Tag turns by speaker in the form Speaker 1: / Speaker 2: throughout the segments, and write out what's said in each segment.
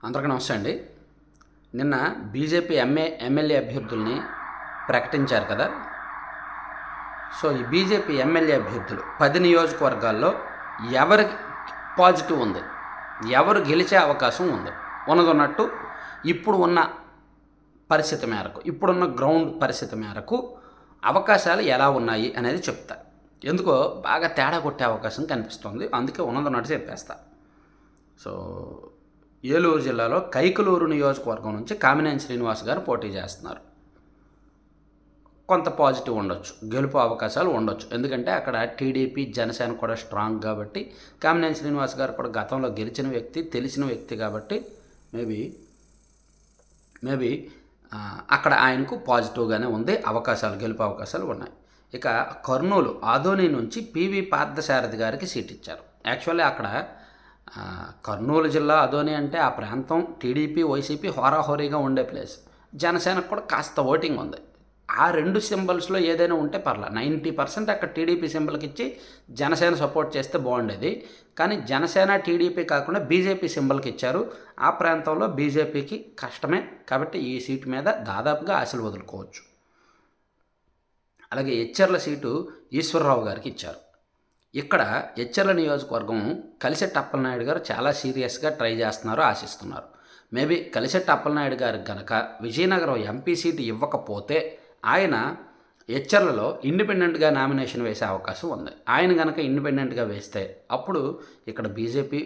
Speaker 1: అందరికీ నమస్తే అండి. నిన్న బీజేపీ ఎమ్మెల్యే అభ్యర్థుల్ని ప్రకటించారు కదా. సో ఈ బీజేపీ ఎమ్మెల్యే అభ్యర్థులు 10 నియోజకవర్గాల్లో ఎవరికి పాజిటివ్ ఉంది, ఎవరు గెలిచే అవకాశం ఉంది, ఉన్నదన్నట్టు ఇప్పుడు ఉన్న పరిస్థితి మేరకు, ఇప్పుడున్న గ్రౌండ్ పరిస్థితి మేరకు అవకాశాలు ఎలా ఉన్నాయి అనేది చెప్తారు. ఎందుకో బాగా తేడా కొట్టే అవకాశం కనిపిస్తుంది, అందుకే ఉన్నదన్నట్టు చెప్పేస్తా. సో ఏలూరు జిల్లాలో కైకలూరు నియోజకవర్గం నుంచి కామినేని శ్రీనివాస్ గారు పోటీ చేస్తున్నారు. కొంత పాజిటివ్ ఉండొచ్చు, గెలుపు అవకాశాలు ఉండొచ్చు. ఎందుకంటే అక్కడ టీడీపీ జనసేన కూడా స్ట్రాంగ్ కాబట్టి, కామినేని శ్రీనివాస్ గారు కూడా గతంలో గెలిచిన వ్యక్తి, తెలిసిన వ్యక్తి కాబట్టి మేబీ అక్కడ ఆయనకు పాజిటివ్గానే ఉంది, గెలుపు అవకాశాలు ఉన్నాయి. ఇక కర్నూలు ఆదోని నుంచి పివి పార్థసారథి గారికి సీట్ ఇచ్చారు. యాక్చువల్లీ అక్కడ కర్నూలు జిల్లా అదోని అంటే ఆ ప్రాంతం టీడీపీ వైసీపీ హోరాహోరీగా ఉండే ప్లేస్. జనసేనకు కూడా కాస్త ఓటింగ్ ఉంది. ఆ రెండు సింబల్స్లో ఏదైనా ఉంటే పర్లా. 90% అక్కడ టీడీపీ సింబల్కి ఇచ్చి జనసేన సపోర్ట్ చేస్తే బాగుండేది. కానీ జనసేన టీడీపీ కాకుండా బీజేపీ సింబల్కి ఇచ్చారు. ఆ ప్రాంతంలో బీజేపీకి కష్టమే కాబట్టి ఈ సీటు మీద దాదాపుగా ఆశలు వదులుకోవచ్చు. అలాగే ఎచ్చెర్ల సీటు ఈశ్వరరావు గారికి ఇచ్చారు. ఇక్కడ ఎచ్చెర్ల నియోజకవర్గం కలిశెట్టి అప్పలనాయుడు గారు చాలా సీరియస్గా ట్రై చేస్తున్నారు, ఆశిస్తున్నారు. మేబీ కలిశెట్టి అప్పలనాయుడు గారికి కనుక విజయనగరం ఎంపీ సీటు ఇవ్వకపోతే ఆయన ఎచ్చెర్లలో ఇండిపెండెంట్గా నామినేషన్ వేసే అవకాశం ఉంది. ఆయన కనుక ఇండిపెండెంట్గా వేస్తే అప్పుడు ఇక్కడ బీజేపీ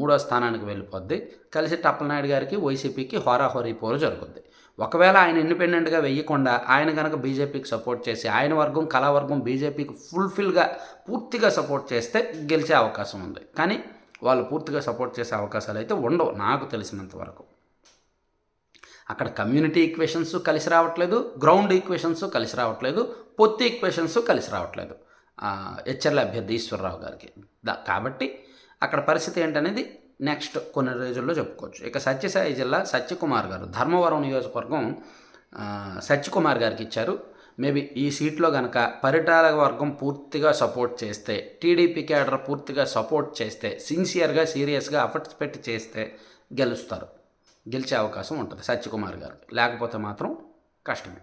Speaker 1: 3వ స్థానానికి వెళ్ళిపోద్ది. కలిశెట్టి అప్పలనాయుడు గారికి వైసీపీకి హోరాహోరీ పోరు జరుగుద్ది. ఒకవేళ ఆయన ఇండిపెండెంట్గా వేయకుండా ఆయన కనుక బీజేపీకి సపోర్ట్ చేసి ఆయన వర్గం కళావర్గం బీజేపీకి పూర్తిగా సపోర్ట్ చేస్తే గెలిచే అవకాశం ఉంది. కానీ వాళ్ళు పూర్తిగా సపోర్ట్ చేసే అవకాశాలు అయితే ఉండవు నాకు తెలిసినంత వరకు. అక్కడ కమ్యూనిటీ ఈక్వేషన్స్ కలిసి రావట్లేదు, గ్రౌండ్ ఈక్వేషన్స్ కలిసి రావట్లేదు, పొత్తు ఈక్వేషన్స్ కలిసి రావట్లేదు ఎచ్చెర్ల అభ్యర్థి ఈశ్వరరావు గారికి. కాబట్టి అక్కడ పరిస్థితి ఏంటనేది నెక్స్ట్ కొన్ని రోజుల్లో చెప్పుకోవచ్చు. ఇక సత్యసాయి జిల్లా సత్యకుమార్ గారు ధర్మవరం నియోజకవర్గం సత్యకుమార్ గారికి ఇచ్చారు. మేబీ ఈ సీట్లో కనుక పరిటాల వర్గం పూర్తిగా సపోర్ట్ చేస్తే, టీడీపీ క్యాడర్ పూర్తిగా సపోర్ట్ చేస్తే, సిన్సియర్గా సీరియస్గా ఎఫర్ట్స్ పెట్టి చేస్తే గెలిచే అవకాశం ఉంటుంది సత్యకుమార్ గారికి. లేకపోతే మాత్రం కష్టమే.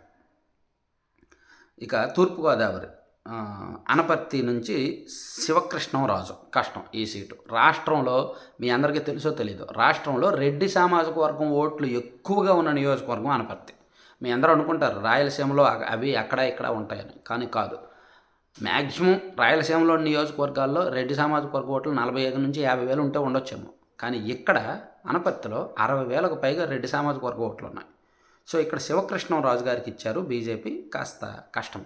Speaker 1: ఇక తూర్పుగోదావరి అనపర్తి నుంచి శివకృష్ణరాజు కష్టం ఈ సీటు. రాష్ట్రంలో మీ అందరికీ తెలుసో తెలీదో, రాష్ట్రంలో రెడ్డి సామాజిక వర్గం ఓట్లు ఎక్కువగా ఉన్న నియోజకవర్గం అనపర్తి. మీ అందరూ అనుకుంటారు రాయలసీమలో అవి అక్కడ ఇక్కడ ఉంటాయని, కానీ కాదు. మ్యాక్సిమం రాయలసీమలో నియోజకవర్గాల్లో రెడ్డి సామాజిక వర్గ ఓట్లు 45 నుంచి 50,000 ఉంటే ఉండొచ్చేమో. కానీ ఇక్కడ అనపర్తిలో 60,000కు పైగా రెడ్డి సామాజిక వర్గ ఓట్లు ఉన్నాయి. సో ఇక్కడ శివకృష్ణరాజు గారికి ఇచ్చారు బీజేపీ. కాస్త కష్టం,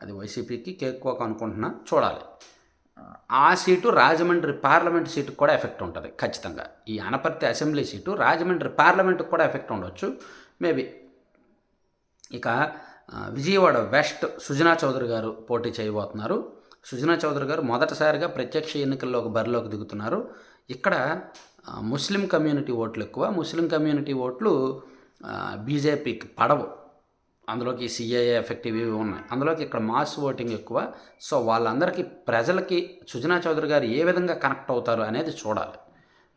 Speaker 1: అది వైసీపీకి కేక్కువ అనుకుంటున్నా, చూడాలి. ఆ సీటు రాజమండ్రి పార్లమెంట్ సీటుకు కూడా ఎఫెక్ట్ ఉంటుంది ఖచ్చితంగా. ఈ అనపర్తి అసెంబ్లీ సీటు రాజమండ్రి పార్లమెంటుకు కూడా ఎఫెక్ట్ ఉండొచ్చు మేబీ. ఇక విజయవాడ వెస్ట్ సుజనా చౌదరి గారు పోటీ చేయబోతున్నారు. సుజనా చౌదరి గారు మొదటిసారిగా ప్రత్యక్ష ఎన్నికల్లో బరిలోకి దిగుతున్నారు. ఇక్కడ ముస్లిం కమ్యూనిటీ ఓట్లు ఎక్కువ. ముస్లిం కమ్యూనిటీ ఓట్లు బీజేపీకి పడవు. అందులోకి సిఏఏ ఎఫెక్టివ్ ఇవి ఉన్నాయి. అందులోకి ఇక్కడ మాస్ ఓటింగ్ ఎక్కువ. సో వాళ్ళందరికీ ప్రజలకి సుజనా చౌదరి గారు ఏ విధంగా కనెక్ట్ అవుతారు అనేది చూడాలి.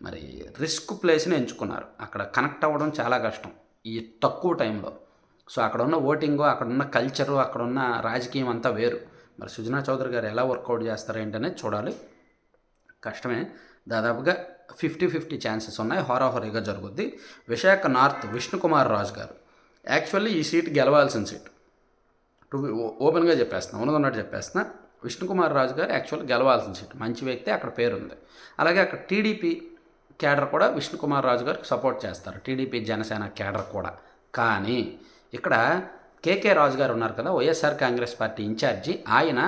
Speaker 1: మరి రిస్క్ ప్లేస్ని ఎంచుకున్నారు. అక్కడ కనెక్ట్ అవ్వడం చాలా కష్టం ఈ తక్కువ టైంలో. సో అక్కడ ఉన్న ఓటింగు, అక్కడున్న కల్చరు, అక్కడున్న రాజకీయం అంతా వేరు. మరి సుజనా చౌదరి గారు ఎలా వర్కౌట్ చేస్తారు ఏంటనేది చూడాలి. కష్టమే. దాదాపుగా 50-50 ఛాన్సెస్ ఉన్నాయి, హోరాహోరీగా జరుగుద్ది. విశాఖ నార్త్ విష్ణుకుమార్ రాజు గారు యాక్చువల్లీ ఈ సీట్ గెలవాల్సిన సీట్. ఓపెన్గా ఉన్నదన్నట్టు చెప్పేస్తున్నా. విష్ణుకుమార్ రాజు గారు యాక్చువల్లీ గెలవాల్సిన సీట్. మంచి వ్యక్తి, అక్కడ పేరుంది. అలాగే అక్కడ టీడీపీ క్యాడర్ కూడా విష్ణుకుమార్ రాజు గారికి సపోర్ట్ చేస్తారు, టీడీపీ జనసేన క్యాడర్ కూడా. కానీ ఇక్కడ కేకే రాజు గారు ఉన్నారు కదా, వైఎస్ఆర్ కాంగ్రెస్ పార్టీ ఇన్ఛార్జి. ఆయన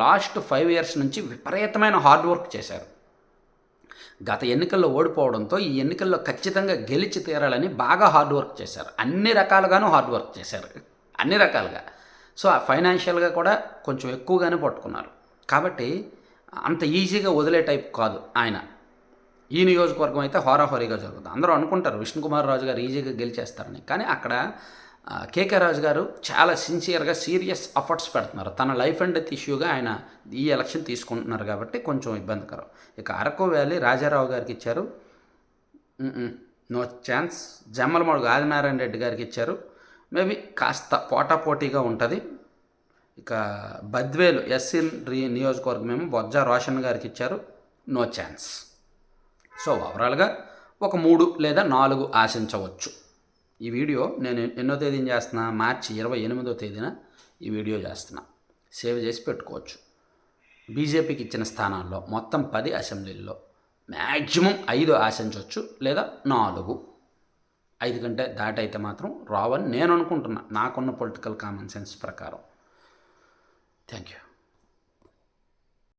Speaker 1: లాస్ట్ 5 years నుంచి విపరీతమైన హార్డ్ వర్క్ చేశారు. గత ఎన్నికల్లో ఓడిపోవడంతో ఈ ఎన్నికల్లో ఖచ్చితంగా గెలిచి తీరాలని బాగా హార్డ్ వర్క్ చేశారు. అన్ని రకాలుగానూ హార్డ్ వర్క్ చేశారు, అన్ని రకాలుగా. సో ఫైనాన్షియల్గా కూడా కొంచెం ఎక్కువగానే పట్టుకున్నారు. కాబట్టి అంత ఈజీగా వదిలే టైప్ కాదు ఆయన. ఈ నియోజకవర్గం అయితే హోరాహోరీగా జరుగుతుంది. అందరూ అనుకుంటారు విష్ణుకుమార్ రాజు గారు ఈజీగా గెలిచేస్తారని. కానీ అక్కడ కేకే రాజు గారు చాలా సిన్సియర్గా సీరియస్ ఎఫర్ట్స్ పెడుతున్నారు. తన లైఫ్ అండ్ డెత్ ఇష్యూగా ఆయన ఈ ఎలక్షన్ తీసుకుంటున్నారు కాబట్టి కొంచెం ఇబ్బందికరం. ఇక అరకు వ్యాలీ రాజారావు గారికి ఇచ్చారు. No chance. జమ్మలమడుగు ఆదినారాయణ రెడ్డి గారికి ఇచ్చారు. మేబీ కాస్త పోటాపోటీగా ఉంటుంది. ఇక బద్వేలు ఎస్సీ నియోజకవర్గం ఏమో బొజ్జా రోషన్ గారికి ఇచ్చారు. No chance. సో ఓవరాల్గా ఒక 3 లేదా 4 ఆశించవచ్చు. ఈ వీడియో నేను ఎన్నో తేదీన చేస్తున్నా, మార్చి 28వ తేదీన ఈ వీడియో చేస్తున్నా. సేవ్ చేసి పెట్టుకోవచ్చు. బీజేపీకి ఇచ్చిన స్థానాల్లో మొత్తం 10 అసెంబ్లీల్లో మ్యాక్సిమం 5 ఆశించవచ్చు, లేదా 4. 5 కంటే దాటైతే మాత్రం రావని నేను అనుకుంటున్నా, నాకున్న పొలిటికల్ కామన్ సెన్స్ ప్రకారం. Thank you.